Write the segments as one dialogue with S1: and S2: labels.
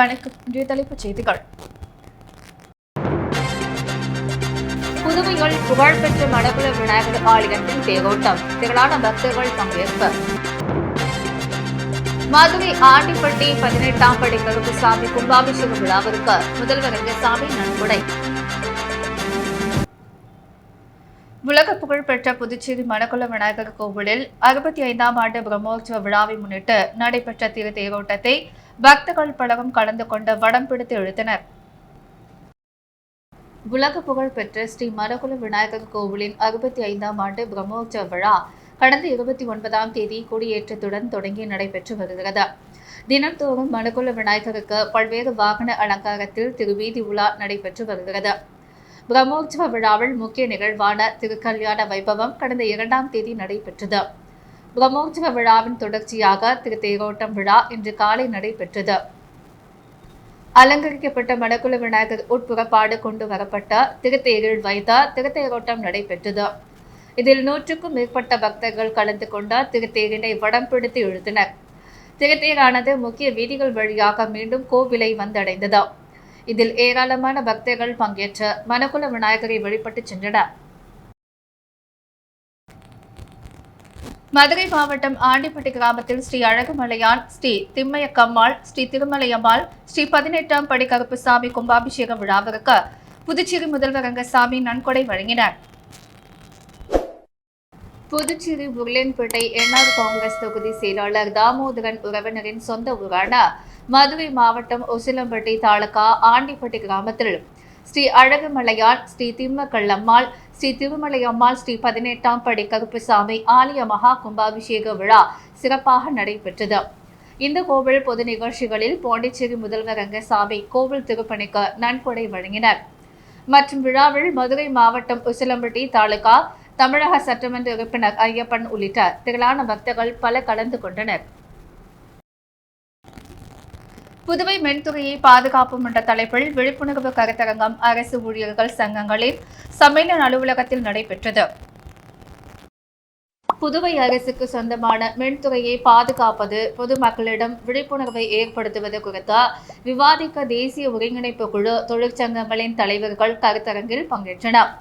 S1: இன்றைய தலைப்புச் செய்திகள். புதுவையில் புகழ்பெற்ற மணக்குள விநாயகர் ஆலயத்தில் தேரோட்டம், திரளான பக்தர்கள் பங்கேற்பு. மதுரை ஆண்டிப்பட்டி 18ஆம் படி கருப்புசாமி கும்பாபிஷேக விழாவிற்கு முதல்வர் ரங்கசாமி நன்கொடை. உலக புகழ்பெற்ற புதுச்சேரி மணக்குள விநாயகர் கோவிலில் 65ஆம் ஆண்டு பிரம்மோற்சவ விழாவை முன்னிட்டு நடைபெற்ற தேரோட்டத்தை பக்தர்கள் பலரும் கலந்து கொண்டு வடம் பிடித்து இழுத்தனர். உலக புகழ்பெற்ற ஸ்ரீ மணக்குள விநாயகர் கோவிலின் 65ஆம் ஆண்டு பிரம்மோற்சவ விழா கடந்த 29ஆம் தேதி கொடியேற்றத்துடன் தொடங்கி நடைபெற்று வருகிறது. தினந்தோறும் மணக்குள விநாயகருக்கு பல்வேறு வாகன அலங்காரத்தில் திருவீதி உலா நடைபெற்று வருகிறது. பிரம்மோற்சவ விழாவில் முக்கிய நிகழ்வான திருக்கல்யாண வைபவம் கடந்த 2ஆம் தேதி நடைபெற்றது. பிரம்மோற்சவ விழாவின் தொடர்ச்சியாக தேரோட்டம் விழா இன்று காலை நடைபெற்றது. அலங்கரிக்கப்பட்ட மணக்குள விநாயகர் உட்புறப்பாடு கொண்டு வரப்பட்ட திருத்தேரில் வைத்த திருத்தேரோட்டம் நடைபெற்றது. இதில் 100க்கும் மேற்பட்ட பக்தர்கள் கலந்து கொண்ட திருத்தேரினை வடம் பிடித்து இழுத்தனர். திருத்தேரானது முக்கிய வீதிகள் வழியாக மீண்டும் கோவிலை வந்தடைந்தது. இதில் ஏராளமான பக்தர்கள் பங்கேற்று மணக்குள விநாயகரை வழிபட்டு சென்றனர். மதுரை மாவட்டம் ஆண்டிப்பட்டி கிராமத்தில் ஸ்ரீ அழகுமலையான், ஸ்ரீ திம்மையக்கம்மாள், ஸ்ரீ திருமலையம்மாள், ஸ்ரீ 18ஆம் படி கருப்புசாமி கும்பாபிஷேக விழாவிற்கு புதுச்சேரி முதல்வர் ரங்கசாமி நன்கொடை வழங்கினார். புதுச்சேரி உருளையன்பேட்டை என்ஆர் காங்கிரஸ் தொகுதி செயலாளர் தாமோதரன் உறவினரின் சொந்த ஊரான மதுரை மாவட்டம் உசிலம்பட்டி தாலுகா ஆண்டிப்பட்டி கிராமத்தில் ஸ்ரீ அழகுமலையான், ஸ்ரீ திம்மக்கல்லம்மாள், ஸ்ரீ திருமலையம்மாள், ஸ்ரீ 18ஆம் படி கருப்புசாமி ஆலய மகா கும்பாபிஷேக விழா சிறப்பாக நடைபெற்றது. இந்த கோவில் பொது நிகழ்ச்சிகளில் பாண்டிச்சேரி முதல்வர் ரங்கசாமி கோவில் திருப்பணிக்கு நன்கொடை வழங்கினர். மற்றும் விழாவில் மதுரை மாவட்டம் உசிலம்பட்டி தாலுகா தமிழக சட்டமன்ற உறுப்பினர் ஐயப்பன் உள்ளிட்ட திரளான பக்தர்கள் பல கலந்து கொண்டனர். புதுவை மின்துறையை பாதுகாப்போம் என்ற தலைப்பில் விழிப்புணர்வு கருத்தரங்கம் அரசு ஊழியர்கள் சங்கங்களின் சம்மேளன அலுவலகத்தில் நடைபெற்றது. புதுவை அரசுக்கு சொந்தமான மின்துறையை பாதுகாப்பது, பொதுமக்களிடம் விழிப்புணர்வை ஏற்படுத்துவது குறித்து விவாதிக்க தேசிய ஒருங்கிணைப்பு குழு தொழிற்சங்கங்களின் தலைவர்கள் கருத்தரங்கில் பங்கேற்றனர்.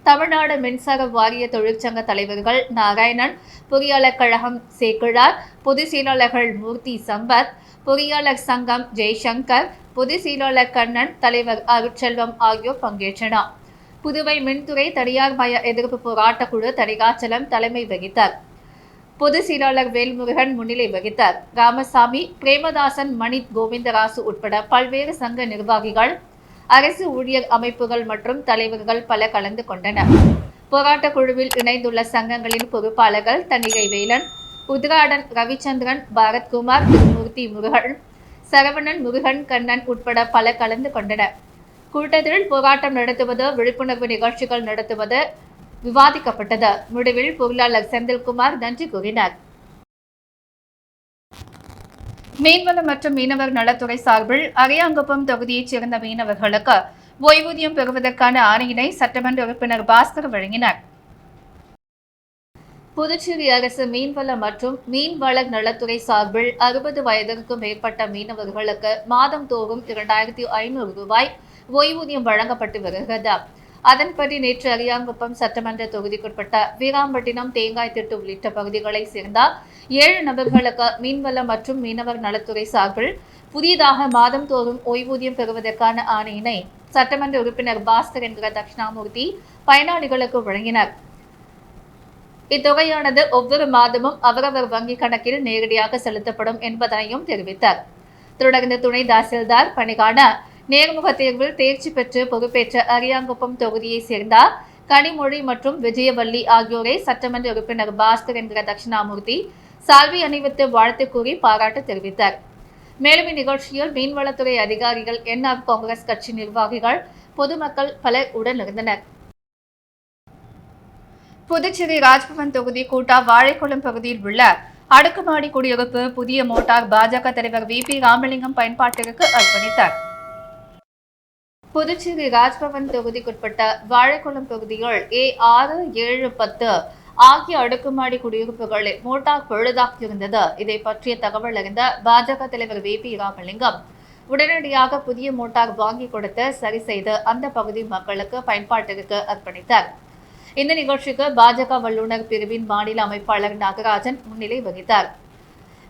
S1: தமிழ்நாடு மின்சார வாரிய தொழிற்சங்க தலைவர்கள் நாராயணன், பொறியாளர் கழகம் சேக்கிழார், பொதுச் செயலாளர்கள் மூர்த்தி சம்பத், பொறியாளர் சங்கம் ஜெய்சங்கர், பொதுச் செயலாளர் கண்ணன், தலைவர் அருட்செல்வம் ஆகியோர் பங்கேற்றனர். புதுவை மின்துறை தனியார் மய எதிர்ப்பு போராட்ட குழு தனிகாச்சலம் தலைமை வகித்தார். பொதுச் செயலாளர் வேல்முருகன் முன்னிலை வகித்தார். ராமசாமி, பிரேமதாசன், மணித் கோவிந்தராசு உட்பட பல்வேறு சங்க நிர்வாகிகள், அரசு ஊழியர் அமைப்புகள் மற்றும் தலைவர்கள் பல கலந்து கொண்டனர். போராட்ட குழுவில் இணைந்துள்ள சங்கங்களின் பொறுப்பாளர்கள் தணிகை வேலன், உத்ராடன், ரவிச்சந்திரன், பாரத்குமார், திருமூர்த்தி முருகன், சரவணன், முருகன், கண்ணன் உட்பட பல கலந்து கொண்டனர். கூட்டத்தில் போராட்டம் நடத்துவது, விழிப்புணர்வு நிகழ்ச்சிகள் நடத்துவது விவாதிக்கப்பட்டது. முடிவில் பொருளாளர் செந்தில்குமார் நன்றி கூறினார். மீன்வளம் மற்றும் மீனவர் நலத்துறை சார்பில் அரியாங்குப்பம் தொகுதியைச் சேர்ந்த மீனவர்களுக்கு ஓய்வூதியம் பெறுவதற்கான ஆணையினை சட்டமன்ற உறுப்பினர் பாஸ்கர் வழங்கினார். புதுச்சேரி அரசு மீன்வளம் மற்றும் மீன்வள நலத்துறை சார்பில் 60 வயதிற்கும் மேற்பட்ட மீனவர்களுக்கு மாதந்தோறும் 2500 ரூபாய் ஓய்வூதியம் வழங்கப்பட்டு வருகிறது. அதன்படி நேற்று அரியாங்குப்பம் சட்டமன்ற தொகுதிக்குட்பட்ட வீராம்பட்டினம், தேங்காய் திட்டு உள்ளிட்ட பகுதிகளைச் சேர்ந்த 7 நபர்களுக்கு மீன்வளம் மற்றும் மீனவர் நலத்துறை சார்பில் புதியதாக மாதந்தோறும் ஓய்வூதியம் பெறுவதற்கான ஆணையினை சட்டமன்ற உறுப்பினர் பாஸ்கர் என்கிற தட்சிணாமூர்த்தி பயனாளிகளுக்கு வழங்கினார். இத்தொகையானது ஒவ்வொரு மாதமும் அவரவர் வங்கி கணக்கில் நேரடியாக செலுத்தப்படும் என்பதனையும் தெரிவித்தார். தொடர்ந்து துணை தாசில்தார் பணிக்கான நேர்முக தேர்வில் தேர்ச்சி பெற்று பொறுப்பேற்ற அரியாங்குப்பம் தொகுதியைச் சேர்ந்த கனிமொழி மற்றும் விஜயவல்லி ஆகியோரை சட்டமன்ற உறுப்பினர் பாஸ்கர் என்கிற தட்சிணாமூர்த்தி சால்வை அணிவித்து வாழ்த்து கூறி பாராட்டு தெரிவித்தார். மேலும் இந்நிகழ்ச்சியில் மீன்வளத்துறை அதிகாரிகள், என்ஆர் காங்கிரஸ் கட்சி நிர்வாகிகள், பொதுமக்கள் பலர் உடனிருந்தனர். புதுச்சேரி ராஜ்பவன் தொகுதி கூட்டா வாழைக்குளம் பகுதியில் உள்ள அடுக்குமாடி குடியிருப்பு புதிய மோட்டார் பாஜக தலைவர் VP ராமலிங்கம் பயன்பாட்டிற்கு அர்ப்பணித்தார். புதுச்சேரி ராஜ்பவன் தொகுதிக்குட்பட்ட வாழைக்குளம் பகுதியில் A6, 7, 10 ஆகிய அடுக்குமாடி குடியிருப்புகளில் மோட்டார் பழுதாகியிருந்தது. இதை பற்றிய தகவல் அறிந்த பாஜக தலைவர் VP ராமலிங்கம் உடனடியாக புதிய மோட்டார் வாங்கி கொடுத்து சரி செய்து அந்த பகுதி மக்களுக்கு பயன்பாட்டிற்கு அர்ப்பணித்தார். இந்த நிகழ்ச்சிக்கு பாஜக வல்லுநர் பிரிவின் மாநில அமைப்பாளர் நாகராஜன் முன்னிலை வகித்தார்.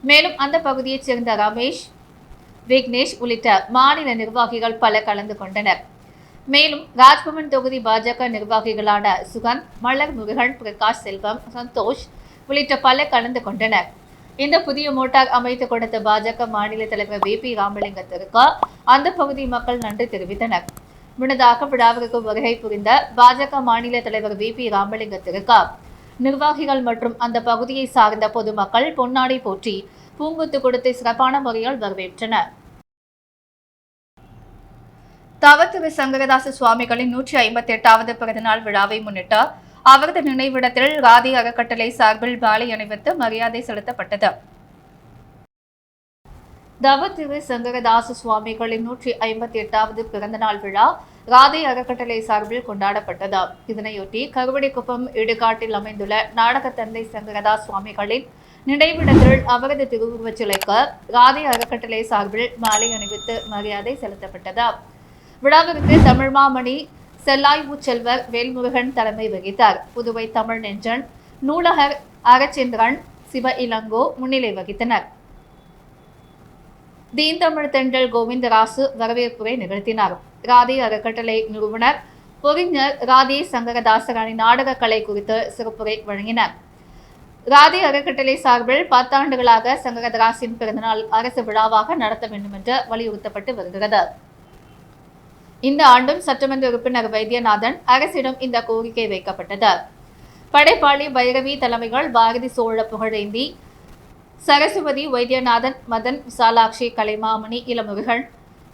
S1: மேலும் அந்த பகுதியைச் சேர்ந்த ரமேஷ், விக்னேஷ் உள்ளிட்ட மாநில நிர்வாகிகள் பலர் கலந்து கொண்டனர். மேலும் ராஜ்பவன் தொகுதி பாஜக நிர்வாகிகளான சுகந்த், மலர் முருகன், பிரகாஷ் செல்வம், சந்தோஷ் உள்ளிட்ட பலர் கலந்து கொண்டனர். இந்த புதிய மோட்டார் அமைத்து கொடுத்த பாஜக மாநில தலைவர் VP ராமலிங்கத்திற்கு அந்த பகுதி மக்கள் நன்றி தெரிவித்தனர். முன்னதாக விழாவிற்கு வருகை புரிந்த பாஜக மாநில தலைவர் VP ராமலிங்கத்திற்கு நிர்வாகிகள் மற்றும் அந்த பகுதியை சார்ந்த பொதுமக்கள் பொன்னாடை போற்றி பூங்குத்து கொடுத்து சிறப்பான முறையில் வரவேற்றனர். தவத்திரு சங்கரதாச சுவாமிகளின் 158வது பிறந்தநாள் விழாவை முன்னிட்டு அவரது நினைவிடத்தில் ராதி அறக்கட்டளை சார்பில் மாலை அணிவித்து மரியாதை செலுத்தப்பட்டது. தவத்திரு சங்கரதாச சுவாமிகளின் 158வது பிறந்தநாள் விழா ராதை அறக்கட்டளை சார்பில் கொண்டாடப்பட்டது. இதனையொட்டி கருவடிக்குப்பம் இடுகாட்டில் அமைந்துள்ள நாடகத்தந்தை சங்கரதாஸ் சுவாமிகளின் நினைவிடத்தில் அவரது திருவுருவச் சிலைக்கு ராதை அறக்கட்டளை சார்பில் மாலை அணிவித்து மரியாதை செலுத்தப்பட்டது. விழாவிற்கு தமிழ் மாமணி செல்லாய்வு செல்வர் வேல்முருகன் தலைமை வகித்தார். புதுவை தமிழ் நெஞ்சன் நூலகர் அரச்சந்திரன், சிவ இளங்கோ முன்னிலை வகித்தனர். தீன்தமிழ் தென்றல் கோவிந்தராசு வரவேற்புரை நிகழ்த்தினார். ராதே அறக்கட்டளை நிறுவனர் பொறிஞர் ராதே சங்கரதாசராணி நாடக கலை குறித்து சிறப்புரை வழங்கினார். ராதே அறக்கட்டளை சார்பில் 10 ஆண்டுகளாக சங்கரதாசின் பிறந்தநாள் அரசு விழாவாக நடத்த வேண்டும் என்று வலியுறுத்தப்பட்டு வருகிறது. இந்த ஆண்டும் சட்டமன்ற உறுப்பினர் வைத்தியநாதன் அரசிடம் இந்த கோரிக்கை வைக்கப்பட்டது. படைப்பாளி பைரவி தலைமைகள் பாரதி சோழ புகழேந்தி, சரஸ்வதி, வைத்தியநாதன், மதன், விசாலாட்சி, கலைமாமணி, இளமுருகன்,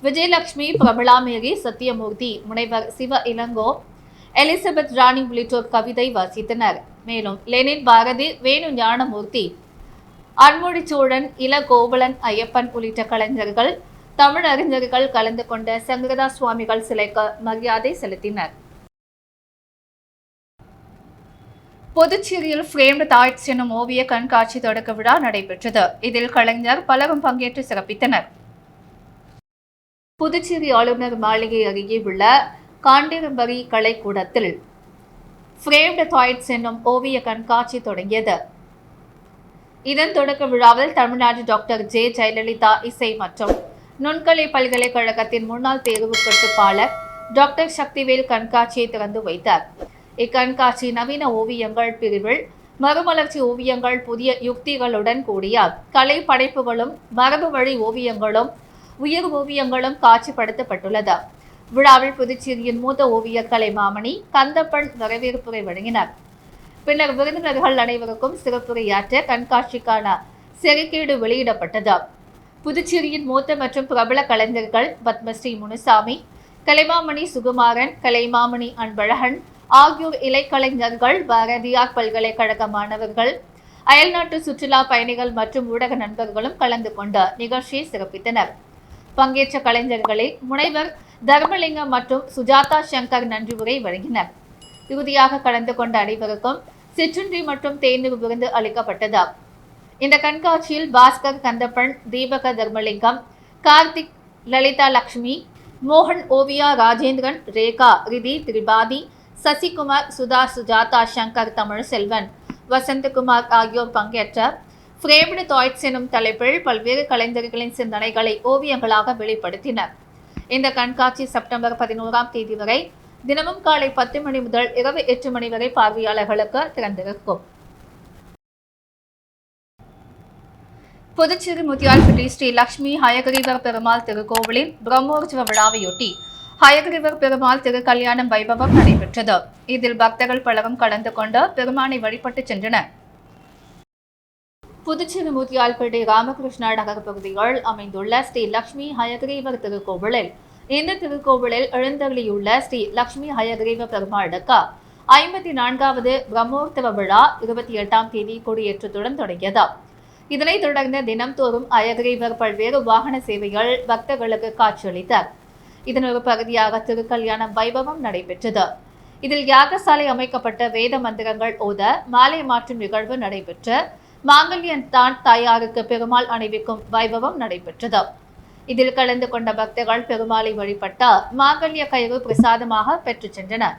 S1: விஜயலட்சுமி, பிரபலாமேரி, சத்தியமூர்த்தி, முனைவர் சிவ இளங்கோ, எலிசபெத் ராணி உள்ளிட்டோர் கவிதை வாசித்தனர். மேலும் லெனின், பாரதி, வேணு ஞானமூர்த்தி, அன்மொழி சோழன், இளகோவலன், ஐயப்பன் உள்ளிட்ட கலைஞர்கள், தமிழ் அறிஞர்கள் கலந்து கொண்ட சங்கரதாஸ் சுவாமிகள் சிலைக்கு மரியாதை செலுத்தினர். புதுச்சேரியில் ஃப்ரேம்டு தாய்ட்ஸ் எனும் ஓவிய கண்காட்சி தொடக்க விழா நடைபெற்றது. இதில் கலைஞர் பலரும் பங்கேற்று சிறப்பித்தனர். புதுச்சேரி ஆளுநர் மாளிகை அருகே உள்ள காண்டிரம்பரி கலைக்கூடத்தில் ஃப்ரேம்டு தாய்ட்ஸ் என்னும் ஓவிய கண்காட்சி தொடங்கியது. இதன் தொடக்க விழாவில் தமிழ்நாடு டாக்டர் ஜே. ஜெயலலிதா இசை மற்றும் நுண்கலை பல்கலைக்கழகத்தின் முன்னாள் தேர்வு கட்டுப்பாளர் டாக்டர் சக்திவேல் கண்காட்சியை திறந்து வைத்தார். இக்கண்காட்சி நவீன ஓவியங்கள் பிரிவில் மறுமலர்ச்சி ஓவியங்கள், புதிய யுக்திகளுடன் கூடிய கலை படைப்புகளும், மரபு வழி ஓவியங்களும், உயிர் ஓவியங்களும் காட்சிப்படுத்தப்பட்டுள்ளது. விழாவில் புதுச்சேரியின் மூத்த ஓவியர் கலைமாமணி கந்தப்பன் வரவேற்புரை வழங்கினார். பின்னர் விருந்தினர்கள் அனைவருக்கும் சிறப்புரையாற்ற கண்காட்சிக்கான செருக்கீடு வெளியிடப்பட்டது. புதுச்சேரியின் மூத்த மற்றும் பிரபல கலைஞர்கள் பத்மஸ்ரீ முனுசாமி, கலைமாமணி சுகுமாரன், கலைமாமணி அன்பழகன் ஆகியோர் இலைக்கலைஞர்கள், பாரதியார் பல்கலைக்கழக மாணவர்கள், அயல்நாட்டு சுற்றுலா பயணிகள் மற்றும் ஊடக நண்பர்களும் கலந்து கொண்ட நிகழ்ச்சியை சிறப்பித்தனர். பங்கேற்ற கலைஞர்களில் முனைவர் தர்மலிங்கம் மற்றும் சுஜாதா சங்கர் நன்றி உரை வழங்கினர். இறுதியாக கலந்து கொண்ட அனைவருக்கும் சிற்றுண்டி மற்றும் தேநீர் விருந்து அளிக்கப்பட்டது. இந்த கண்காட்சியில் பாஸ்கர், கந்தப்பன், தீபக, தர்மலிங்கம், கார்த்திக், லலிதா லட்சுமி, மோகன், ஓவியா, ராஜேந்திரன், ரேகா, ரிதி, திரிபாதி, சசிகுமார், சுதா, சுஜாதா சங்கர், தமிழ் செல்வன், வசந்தகுமார் ஆகியோர் பங்கேற்ற ஃப்ரேம்டு தாய்ட்ஸ் எனும் தலைப்பில் பல்வேறு கலைஞர்களின் சிந்தனைகளை ஓவியங்களாக வெளிப்படுத்தினர். இந்த கண்காட்சி செப்டம்பர் 11ஆம் தேதி வரை தினமும் காலை 10 மணி முதல் இரவு 8 மணி வரை பார்வையாளர்களுக்கு திறந்திருக்கும். புதுச்சேரி முத்தியால்பட்டி ஸ்ரீ லட்சுமி ஹயகிரீவர் பெருமாள் திருக்கோவிலின் பிரம்மோற்சவ விழாவையொட்டி ஹயகிரீவர் பெருமாள் திருக்கல்யாணம் வைபவம் நடைபெற்றது. இதில் பக்தர்கள் பலரும் கலந்து கொண்டு பெருமானை வழிபட்டு சென்றனர். புதுச்சேரி முத்தியால்பேட்டை ராமகிருஷ்ணா நகர் பகுதிகள் அமைந்துள்ள ஸ்ரீ லட்சுமி ஹயகிரீவர் திருக்கோவிலில் இந்த திருக்கோவிலில் எழுந்தருளியுள்ள ஸ்ரீ லட்சுமி ஹயகிரீவர் பெருமாளுக்கு 54வது பிரம்மோற்சவ விழா 28ஆம் தேதி கொடியேற்றத்துடன் தொடங்கியது. இதனைத் தொடர்ந்து தினம்தோறும் ஹயகிரீவர் பல்வேறு வாகன சேவைகள் பக்தர்களுக்கு காட்சியளித்தார். இதன் ஒரு பகுதியாக திருக்கல்யாணம் வைபவம் நடைபெற்றது. இதில் யாகசாலை அமைக்கப்பட்ட வேத மந்திரங்கள் ஓத மாலை மாற்றும் நிகழ்வு நடைபெற்று மாங்கல்யன் தான் தாயாருக்கு பெருமாள் அணிவிக்கும் வைபவம் நடைபெற்றது. இதில் கலந்து கொண்ட பக்தர்கள் பெருமாளை வழிபட்டு மாங்கல்ய கயிறு பிரசாதமாக பெற்றுச் சென்றனர்.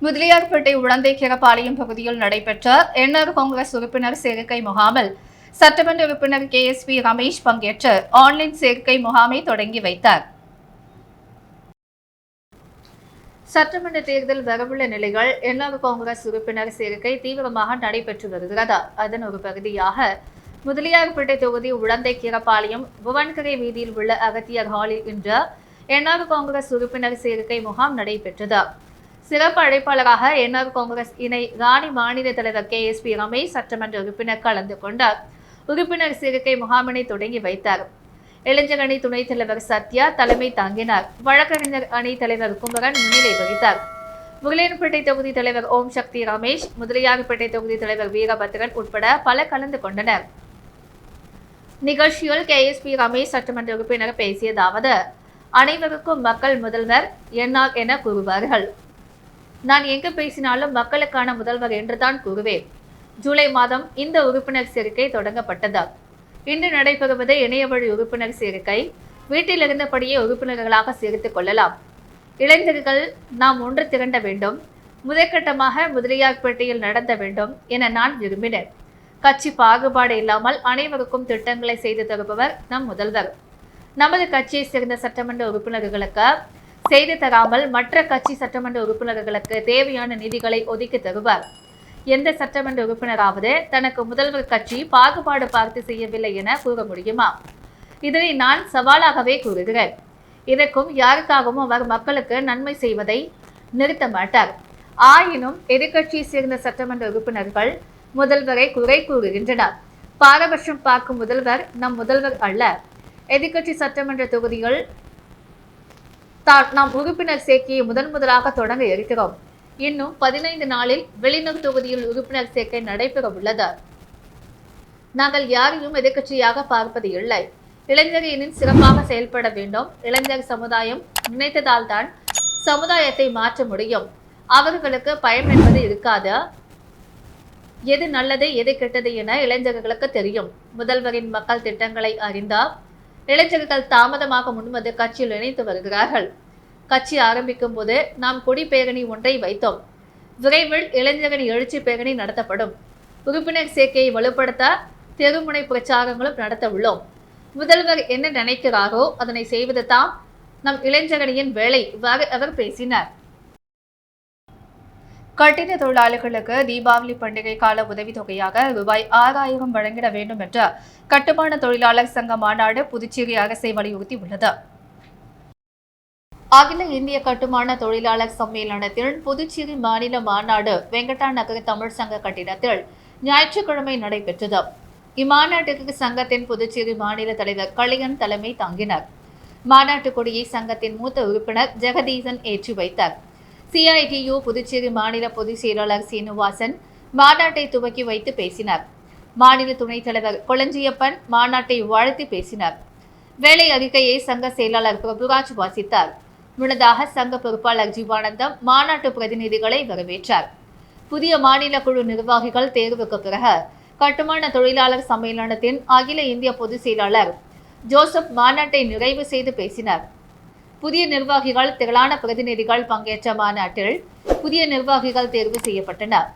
S1: முதலியார்பேட்டை உழந்தை கிரபாளையம் பகுதியில் நடைபெற்ற என்ஆர் காங்கிரஸ் உறுப்பினர் சேர்க்கை முகாமில் சட்டமன்ற உறுப்பினர் KSP ரமேஷ் பங்கேற்று ஆன்லைன் சேர்க்கை முகாமை தொடங்கி வைத்தார். சட்டமன்ற தேர்தல் வரவுள்ள நிலையில் என்ஆர் காங்கிரஸ் உறுப்பினர் சேர்க்கை தீவிரமாக நடைபெற்று வருகிறது. அதன் ஒரு பகுதியாக முதலியார்பேட்டை தொகுதி உழந்தை கிரபாளையம் புவன்கரை வீதியில் உள்ள அகத்தியர் ஹாலில் இன்று என்ஆர் காங்கிரஸ் உறுப்பினர் சேர்க்கை முகாம் நடைபெற்றது. சிறப்பு அழைப்பாளராக என்ஆர் காங்கிரஸ் இணை ராணி மாநில தலைவர் KSP ரமேஷ் சட்டமன்ற உறுப்பினர் கலந்து கொண்டார். உறுப்பினர் சேர்க்கை முகாமினை தொடங்கி வைத்தார். இளைஞர் அணி துணைத் தலைவர் சத்யா தலைமை தாங்கினார். வழக்கறிஞர் அணி தலைவர் குமரன் முன்னிலை வகித்தார். முகலியன்பேட்டை தொகுதி தலைவர் ஓம் சக்தி ரமேஷ், முதலியார்பேட்டை தொகுதி தலைவர் வீரபத்ரன் உட்பட பல கலந்து கொண்டனர். நிகழ்ச்சியில் KSP ரமேஷ் சட்டமன்ற உறுப்பினர் பேசியதாவது, அனைவருக்கும் மக்கள் முதல்வர் என்ஆர் என கூறுவார்கள். நான் எங்கு பேசினாலும் மக்களுக்கான முதல்வர் என்றுதான் கூறுவேன். ஜூலை மாதம் இந்த உறுப்பினர் சேர்க்கை தொடங்கப்பட்டது. இன்று நடைபெறுவது இணையவழி உறுப்பினர் சேர்க்கை. வீட்டில் இருந்தபடியே உறுப்பினர்களாக சேர்த்துக் கொள்ளலாம். இளைஞர்கள் நாம் ஒன்று திரண்ட வேண்டும். முதற்கட்டமாக முதலியார்பேட்டையில் நடத்த வேண்டும் என நான் விரும்பினேன். கட்சி பாகுபாடு இல்லாமல் அனைவருக்கும் திட்டங்களை செய்து தருபவர் நம் முதல்வர். நமது கட்சியை சேர்ந்த சட்டமன்ற உறுப்பினர்களுக்கு செய்து தராமல் மற்ற கட்சி சட்டமன்ற உறுப்பினர்களுக்கு தேவையான நிதிகளை ஒதுக்கி தருவார். எந்த சட்டமன்ற உறுப்பினராவது தனக்கு முதல்வர் கட்சி பாகுபாடு பார்த்து செய்யவில்லை என கூற முடியுமா? இதனை நான் சவாலாகவே கூறுகிறேன். இதற்கும் யாருக்காகவும் அவர் மக்களுக்கு நன்மை செய்வதை நிறுத்த மாட்டார். ஆயினும் எதிர்கட்சியை சேர்ந்த சட்டமன்ற உறுப்பினர்கள் முதல்வரை குறை கூறுகின்றனர். பாரபட்சம் பார்க்கும் முதல்வர் நம் முதல்வர் அல்ல. எதிர்கட்சி சட்டமன்ற தொகுதிகள் நாம் உறுப்பினர் சேர்க்கையை முதலாக தொடங்க இருக்கிறோம். இன்னும் 15 நாளில் வெளிநகர் தொகுதியில் உறுப்பினர் சேர்க்கை நடைபெற உள்ளது. நாங்கள் யாரையும் எதிர்கட்சியாக பார்ப்பது இல்லை. இளைஞரின் சிறப்பாக செயல்பட வேண்டும். இளைஞர் சமுதாயம் நினைத்ததால் தான் சமுதாயத்தை மாற்ற முடியும். அவர்களுக்கு பயம் என்பது இருக்காது. எது நல்லது எது கெட்டது என இளைஞர்களுக்கு தெரியும். முதல்வரின் மக்கள் திட்டங்களை அறிந்தால் இளைஞர்கள் தாமதமாக முன்வந்து கட்சியில் இணைத்து வருகிறார்கள். கட்சி ஆரம்பிக்கும் போது நாம் கொடி பேரணி ஒன்றை வைத்தோம். விரைவில் இளைஞரணி எழுச்சி பேரணி நடத்தப்படும். உறுப்பினர் சேர்க்கையை வலுப்படுத்த தெருமுனை பிரச்சாரங்களும் நடத்த உள்ளோம். முதல்வர் என்ன நினைக்கிறாரோ அதனை செய்வது தான் நம் இளைஞரணியின் வேலை. இவ்வாறு அவர் பேசினார். கட்டிட தொழிலாளர்களுக்கு தீபாவளி பண்டிகை கால உதவித்தொகையாக ரூபாய் 6000 வழங்கிட வேண்டும் என்ற கட்டுமான தொழிலாளர் சங்க மாநாடு புதுச்சேரி அரசை வலியுறுத்தி உள்ளது. அகில இந்திய கட்டுமான தொழிலாளர் சம்மேளனத்தில் புதுச்சேரி மாநில மாநாடு வெங்கடா நகர் தமிழ் சங்க கட்டிடத்தில் ஞாயிற்றுக்கிழமை நடைபெற்றது. இம்மாநாட்டிற்கு சங்கத்தின் புதுச்சேரி மாநில தலைவர் கலியன் தலைமை தாங்கினார். மாநாட்டு கொடியை சங்கத்தின் மூத்த உறுப்பினர் ஜெகதீசன் ஏற்றி வைத்தார். CITU புதுச்சேரி மாநில பொதுச் செயலாளர் சீனிவாசன் மாநாட்டை துவக்கி வைத்து பேசினார். மாநில துணைத் தலைவர் கொளஞ்சியப்பன் மாநாட்டை வாழ்த்தி பேசினார். வேலை அறிக்கையை சங்க செயலாளர் பிரபுராஜ் வாசித்தார். முன்னதாக சங்க பொறுப்பாளர் ஜீவானந்தம் மாநாட்டு பிரதிநிதிகளை வரவேற்றார். புதிய மாநில குழு நிர்வாகிகள் தேர்வுக்கு பிறகு கட்டுமான தொழிலாளர் சம்மேளனத்தின் அகில இந்திய பொதுச் செயலாளர் ஜோசப் மாநாட்டை நிறைவு செய்து பேசினார். புதிய நிர்வாகிகள் திரளான பிரதிநிதிகள் பங்கேற்ற மாநாட்டில் புதிய நிர்வாகிகள் தேர்வு செய்யப்பட்டனர்.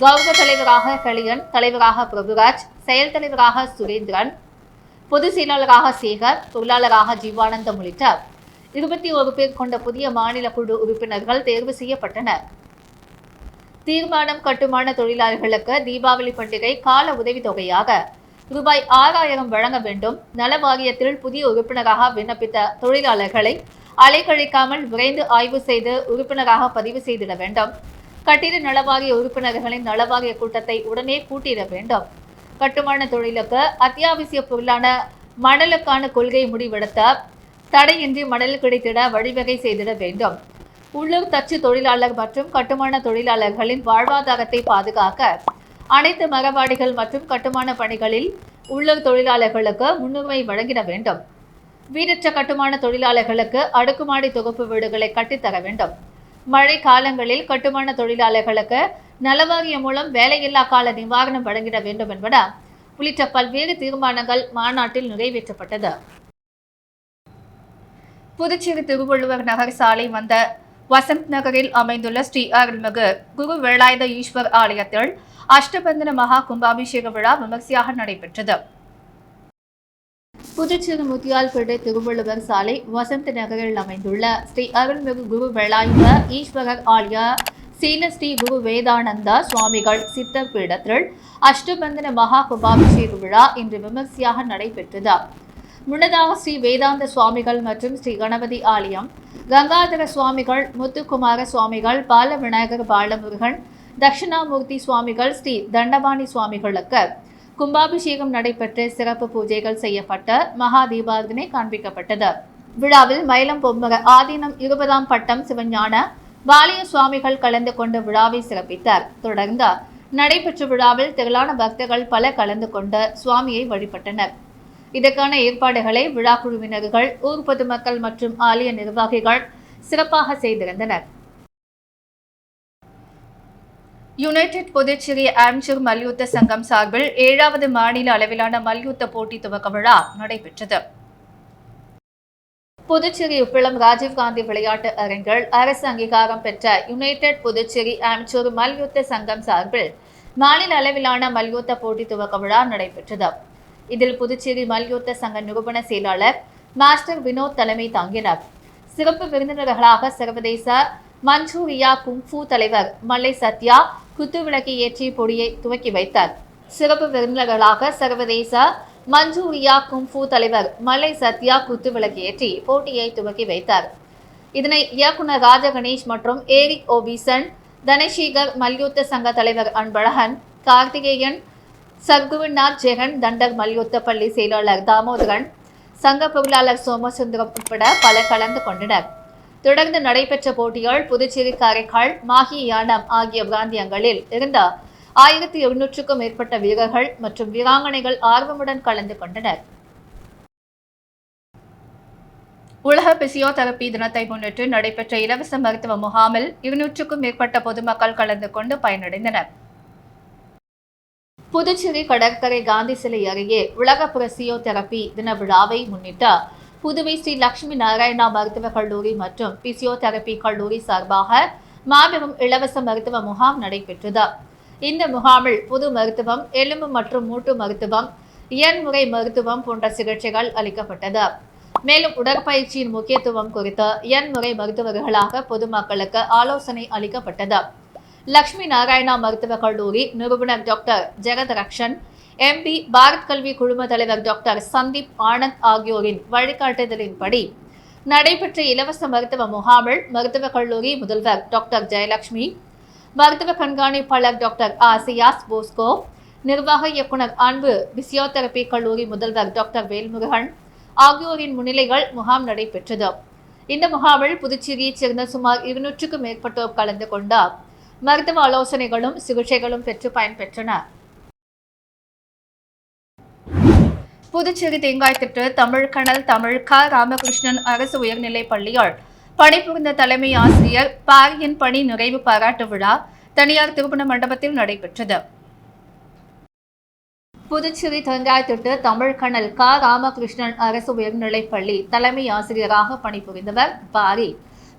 S1: கௌரவ தலைவராக கலியன், தலைவராக பிரபுராஜ், செயல் தலைவராக சுரேந்திரன், பொதுச் செயலாளராக சேகர், தொழிலாளராக ஜீவானந்தம் உள்ளிட்ட 21 பேர் கொண்ட புதிய மாநில குழு உறுப்பினர்கள் தேர்வு செய்யப்பட்டனர். தீர்மானம் கட்டுமான தொழிலாளர்களுக்கு தீபாவளி பண்டிகை கால உதவித்தொகையாக ரூபாய் 6000 வழங்க வேண்டும். நல வாரியத்தில் புதிய உறுப்பினராக விண்ணப்பித்த தொழிலாளர்களை அலைக்கழிக்காமல் விரைந்து ஆய்வு செய்து உறுப்பினராக பதிவு செய்திட வேண்டும். கட்டிட நலவாரிய உறுப்பினர்களின் நலவாரிய கூட்டத்தை உடனே கூட்டிட வேண்டும். கட்டுமான தொழிலுக்கு அத்தியாவசிய பொருளான மணலுக்கான கொள்கை முடிவெடுத்த தடையின்றி மணல் கிடைத்திட வழிவகை செய்திட வேண்டும். உள்ளூர் தச்சு தொழிலாளர் மற்றும் கட்டுமான தொழிலாளர்களின் வாழ்வாதாரத்தை பாதுகாக்க அனைத்து மரபாடிகள் மற்றும் கட்டுமான பணிகளில் உள்ளூர் தொழிலாளர்களுக்கு முன்னுரிமை வழங்கிட வேண்டும். வீடற்ற கட்டுமான தொழிலாளர்களுக்கு அடுக்குமாடி தொகுப்பு வீடுகளை கட்டித்தர வேண்டும். மழை காலங்களில் கட்டுமான தொழிலாளர்களுக்கு நலவாரியம் மூலம் வேலையில்லா கால நிவாரணம் வழங்கிட வேண்டும் என்பன உள்ளிட்ட பல்வேறு தீர்மானங்கள் மாநாட்டில் நிறைவேற்றப்பட்டது. புதுச்சேரி திருவள்ளுவர் நகர் சாலை வந்த வசந்த் நகரில் அமைந்துள்ள ஸ்ரீ அருள்மிகு குரு வேலாயுத ஈஸ்வர் ஆலயத்தில் அஷ்டபந்தன மகா கும்பாபிஷேக விழா விமர்சையாக நடைபெற்றது. புதுச்சேரி முத்தியால்பேட்டை திருவள்ளுவர் சாலை வசந்த் நகரில் அமைந்துள்ள ஸ்ரீ அருள்மிகு குரு வேலாயுத ஈஸ்வரர் ஆலய சீல ஸ்ரீ குரு வேதானந்தா சுவாமிகள் சித்தர் பீடத்தில் அஷ்டபந்தன மகா கும்பாபிஷேக விழா இன்று விமர்சையாக நடைபெற்றது. முன்னதாக ஸ்ரீ வேதாந்த சுவாமிகள் மற்றும் ஸ்ரீ கணபதி ஆலயம், கங்காதர சுவாமிகள், முத்துக்குமார சுவாமிகள், பால விநாயகர் பாலமுருகன், தட்சிணாமூர்த்தி சுவாமிகள், ஸ்ரீ தண்டபாணி சுவாமிகளுக்கு கும்பாபிஷேகம் நடைபெற்று சிறப்பு பூஜைகள் செய்யப்பட்ட மகா தீபாரதனை காண்பிக்கப்பட்டது. விழாவில் மயிலம் பொம்மர ஆதீனம் 20ஆம் பட்டம் சிவஞான பாலிய சுவாமிகள் கலந்து கொண்டு விழாவை சிறப்பித்தார். தொடர்ந்து நடைபெற்ற விழாவில் திரளான பக்தர்கள் பல கலந்து கொண்டு சுவாமியை வழிபட்டனர். இதற்கான ஏற்பாடுகளை விழா குழுவினர்கள், ஊர் பொதுமக்கள் மற்றும் ஆலய நிர்வாகிகள் சிறப்பாக செய்திருந்தனர். யுனைடெட் புதுச்சேரி ஆம்சூர் மல்யுத்த சங்கம் சார்பில் 7வது மாநில அளவிலான மல்யுத்த போட்டி துவக்க விழா நடைபெற்றது. புதுச்சேரி உப்பிளம் ராஜீவ்காந்தி விளையாட்டு அரங்கில் அரசு அங்கீகாரம் பெற்ற யுனைடெட் புதுச்சேரி ஆம்சூர் மல்யுத்த சங்கம் சார்பில் மாநில அளவிலான மல்யுத்த போட்டி துவக்க விழா நடைபெற்றது. இதில் புதுச்சேரி மல்யுத்த சங்க நிறுவன செயலாளர் மாஸ்டர் வினோத் தலைமை தாங்கினார். சிறப்பு விருந்தினர்களாக சர்வதேச மஞ்சூரியா குங்ஃபூ தலைவர் மல்லை சத்யா குத்துவிளக்கு ஏற்றி பொடியை துவக்கி வைத்தார். சிறப்பு விருந்தினர்களாக சர்வதேச மஞ்சூரியா குங்ஃபூ தலைவர் மல்லை சத்யா குத்துவிளக்கு ஏற்றி போட்டியை துவக்கி வைத்தார். இதனை இயக்குனர் ராஜகணேஷ் மற்றும் ஏரிக் ஓபிசன், தனசேகர், மல்யுத்த சங்க தலைவர் அன்பழகன், கார்த்திகேயன், சர்க்குருநாத் ஜெகன், தண்டர் மல்யுத்த பள்ளி செயலாளர் தாமோதரன், சங்க பொருளாளர் சோமசுந்தரம் உட்பட பலர் கலந்து கொண்டனர். தொடர்ந்து நடைபெற்ற போட்டிகள் புதுச்சேரி, காரைக்கால், மாஹி, யானம் ஆகிய பிராந்தியங்களில் இருந்த 1200க்கும் மேற்பட்ட வீரர்கள் மற்றும் வீராங்கனைகள் ஆர்வமுடன் கலந்து கொண்டனர். உலக பிசியோதெரபி தினத்தை முன்னிட்டு நடைபெற்ற இலவச மருத்துவ முகாமில் 200க்கும் மேற்பட்ட பொதுமக்கள் கலந்து கொண்டு பயனடைந்தனர். புதுச்சேரி கடற்கரை காந்தி சிலை அருகே உலக பிசியோதெரபி தின விழாவை முன்னிட்டு புதுவை ஸ்ரீ லட்சுமி நாராயணா மருத்துவக் கல்லூரி மற்றும் பிசியோதெரபி கல்லூரி சார்பாக மாபெரும் இலவச மருத்துவ முகாம் நடைபெற்றது. இந்த முகாமில் பொது மருத்துவம், எலும்பு மற்றும் மூட்டு மருத்துவம், இயன்முறை மருத்துவம் போன்ற சிகிச்சைகள் அளிக்கப்பட்டது. மேலும் உடற்பயிற்சியின் முக்கியத்துவம் குறித்து இயன்முறை மருத்துவர்களாக பொதுமக்களுக்கு ஆலோசனை அளிக்கப்பட்டது. லட்சுமி நாராயணா மருத்துவக் கல்லூரி நிறுவனர் டாக்டர் ஜெகத்ரக்ஷன், எம்பி, பாரத் கல்வி குழும தலைவர் டாக்டர் சந்தீப் ஆனந்த் ஆகியோரின் வழிகாட்டுதலின்படி நடைபெற்ற இலவச மருத்துவ முகாமில் மருத்துவக் கல்லூரி முதல்வர் டாக்டர் ஜெயலட்சுமி, மருத்துவ கண்காணிப்பாளர் டாக்டர் ஆசியாஸ் போஸ்கோ, நிர்வாக இயக்குனர் அன்பு, பிசியோதெரபி கல்லூரி முதல்வர் டாக்டர் வேல்முருகன் ஆகியோரின் முன்னிலைகள் முகாம் நடைபெற்றது. இந்த முகாமில் புதுச்சேரியைச் சேர்ந்த சுமார் 200க்கும் மேற்பட்டோர் கலந்து கொண்டார். மருத்துவ ஆலோசனைகளும் சிகிச்சைகளும் பெற்று பயன்பெற்றனர். புதுச்சேரி தேங்காய்திட்டு தமிழ்கணல் தமிழ் க. ராமகிருஷ்ணன் அரசு உயர்நிலைப் பள்ளியில் பணிபுரிந்த தலைமை ஆசிரியர் பாரியின் பணி நிறைவு பாராட்டு விழா தனியார் திருமண மண்டபத்தில் நடைபெற்றது. புதுச்சேரி தேங்காய்திட்டு தமிழ்கணல் க. ராமகிருஷ்ணன் அரசு உயர்நிலைப் பள்ளி தலைமை ஆசிரியராக பணிபுரிந்தவர் பாரி.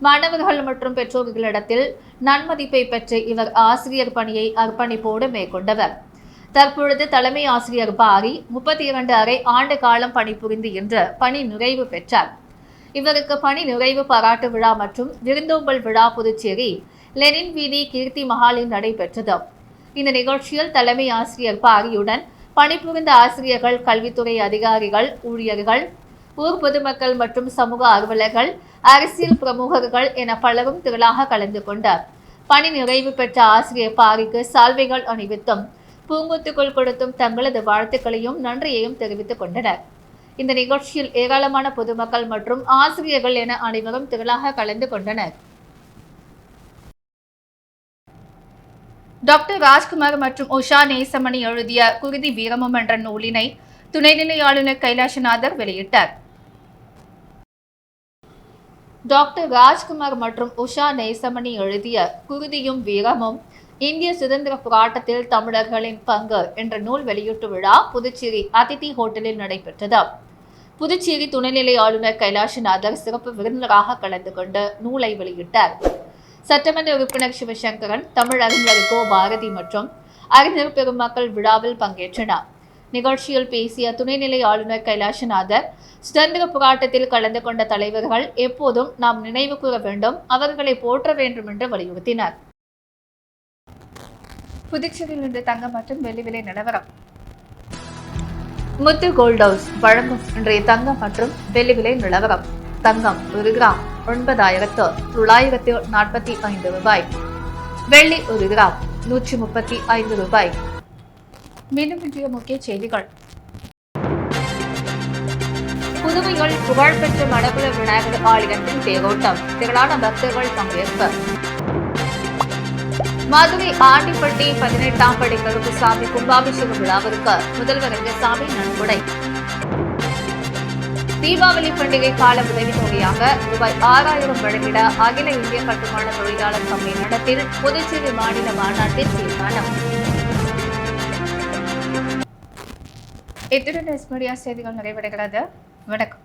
S1: மாணவர்கள் மற்றும் பெற்றோர்களிடத்தில் நன்மதிப்பை பெற்று இவர் ஆசிரியர் பணியை அர்ப்பணிப்போடு மேற்கொண்டவர். தற்பொழுது தலைமை ஆசிரியர் பாரி 32 அரை ஆண்டு காலம் பணிபுரிந்து இன்று பணி நிறைவு பெற்றார். இவருக்கு பணி நிறைவு பாராட்டு விழா மற்றும் விருந்தோம்பல் விழா புதுச்சேரி லெனின் வீதி கீர்த்தி மஹாலில் நடைபெற்றது. இந்த நிகழ்ச்சியில் தலைமை ஆசிரியர் பாரியுடன் பணிபுரிந்த ஆசிரியர்கள், கல்வித்துறை அதிகாரிகள், ஊழியர்கள், ஊர் பொதுமக்கள் மற்றும் சமூக ஆர்வலர்கள், அரசியல் பிரமுகர்கள் என பலரும் திரளாக கலந்து கொண்டார். பணி நிறைவு பெற்ற ஆசிரியர் பாரிக்கு சால்வைகள் அணிவித்தும் பூங்கொத்துக்கள் கொடுத்தும் தங்களது வாழ்த்துக்களையும் நன்றியையும் தெரிவித்துக் கொண்டனர். இந்த நிகழ்ச்சியில் ஏராளமான பொதுமக்கள் மற்றும் ஆசிரியர்கள் என அனைவரும் திரளாக கலந்து கொண்டனர். டாக்டர் ராஜ்குமார் மற்றும் உஷா நேசமணி எழுதிய குருதி வீரமும் என்ற நூலினை துணைநிலை ஆளுநர் கைலாசநாதர் வெளியிட்டார். டாக்டர் ராஜ்குமார் மற்றும் உஷா நேசமணி எழுதிய குருதியும் வீரமும் இந்திய சுதந்திர போராட்டத்தில் தமிழர்களின் பங்கு என்ற நூல் வெளியீட்டு விழா புதுச்சேரி அதிதி ஹோட்டலில் நடைபெற்றது. புதுச்சேரி துணைநிலை ஆளுநர் கைலாஷ்நாதர் சிறப்பு விருந்தினராக கலந்து கொண்டு நூலை வெளியிட்டார். சட்டமன்ற உறுப்பினர் சிவசங்கரன், தமிழ் அறிஞர் கோ பாரதி மற்றும் அறிஞர் பெருமக்கள் விழாவில் பங்கேற்றனர். நிகழ்ச்சியில் பேசிய துணைநிலை ஆளுநர் கைலாஷ்நாதர், சுதந்திர போராட்டத்தில் கலந்து கொண்ட தலைவர்கள் எப்போதும் நாம் நினைவு கூற வேண்டும், அவர்களை போற்ற வேண்டும் என்று வலியுறுத்தினார். புதுச்சேரியில் இன்று தங்கம் மற்றும் வெள்ளி விலை நிலவரம். முத்து கோல்ட் ஹவுஸ் வழங்கும் இன்றைய தங்கம் மற்றும் வெள்ளி விலை நிலவரம். தங்கம் 1 கிராம் 9,945 ரூபாய். வெள்ளி 1 கிராம் 135 ரூபாய். மீண்டும் இன்றைய முக்கிய செய்திகள். புதுவையில் புகழ்பெற்ற மடகுல விநாயகர் ஆலயத்தில் தேரோட்டம், திரளான பக்தர்கள் பங்கேற்பு. மதுரை ஆண்டிப்பட்டி 18ஆம் படி கருப்புசாமி கும்பாபிஷேக விழாவிற்கு முதல்வர் ரங்கசாமி நன்கொடை. தீபாவளி பண்டிகை கால உதவித்தொகையாக ரூபாய் 6000 வழங்கிட அகில இந்திய கட்டுமான தொழிலாளர் சம்மேளனத்தில் புதுச்சேரி மாநில மாநாட்டில் தீர்மானம். இத்துடன் மீடியா செய்திகள் நிறைவடைகிறது. வணக்கம்.